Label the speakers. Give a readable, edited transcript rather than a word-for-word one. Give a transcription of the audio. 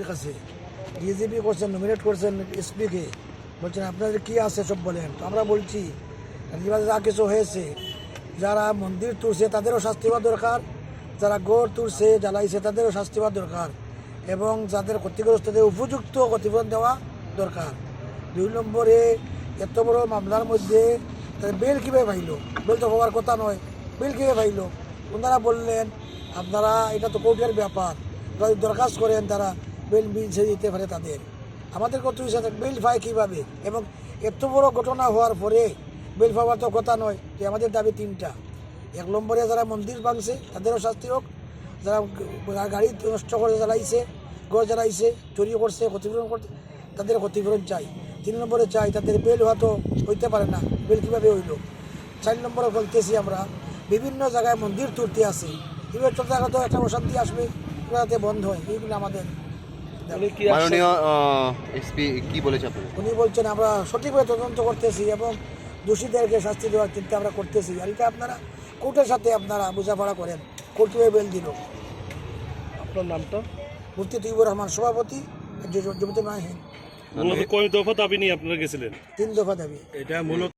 Speaker 1: ডিজিপির কাছে, ডিজিপি করছেন, নমিনেট করছেন এসপিকে, বলছেন আপনাদের কী আছে সব বলেন। তো আমরা বলছি যা কিছু হয়েছে, যারা মন্দির তুলছে তাদেরও শাস্তি হওয়া দরকার, যারা গড় তুলছে জ্বালাইছে তাদেরও শাস্তি হওয়া দরকার, এবং যাদের ক্ষতিগ্রস্তদের উপযুক্ত ক্ষতিপূরণ দেওয়া দরকার। 2 নম্বরে এত বড় মামলার মধ্যে তাদের বেল কীভাবে পাইল? বেল তো হওয়ার কথা নয়, বেল কীভাবে পাইল? ওনারা বললেন আপনারা এটা তো কোর্টের ব্যাপার, যদি দরখাস্ত করেন তারা বেল মিলছে দিতে পারে তাদের। আমাদের কত হিসাবে বেল পায় কীভাবে? এবং এত বড় ঘটনা হওয়ার পরে বেল পাওয়ার তো কথা নয়। তো আমাদের দাবি 3টা। 1 নম্বরে যারা মন্দির ভাঙছে তাদেরও শাস্তি হোক, যারা গাড়ি নষ্ট করে জ্বালাইছে, ঘর জ্বালাইছে, চুরি করছে, ক্ষতিপূরণ করছে, তাদের ক্ষতিপূরণ চাই। 3 নম্বরে চাই তাদের বেল হয়তো হইতে পারে না, বেল কীভাবে হইল। 4 নম্বরে বলতেছি আমরা বিভিন্ন জায়গায় মন্দির তুলতে আসে, এবার চলতে তো একটা অশান্তি আসবে, এগুলো যাতে বন্ধ হয়, এইগুলো আমাদের।
Speaker 2: মাননীয় এসপি কি বলেছে আপনাদের?
Speaker 1: উনি বলছেন আমরা সঠিকভাবে তদন্ত করতেছি এবং দোষীদেরকে শাস্তি দেওয়ার চিন্তা আমরা করতেছি। আর এটা আপনারা কোর্টের সাথে আপনারা বোঝাপড়া করেন, কোর্ট বেল দিল।
Speaker 3: আপনার নামটা?
Speaker 1: মুফতি তৈবুর রহমান, সভাপতি জমিয়তুল মাহিন।
Speaker 3: মূলত কয় দফা দাবি নিয়ে আপনারা গেছিলেন?
Speaker 1: 3 দফা দাবি।
Speaker 3: এটা মূলত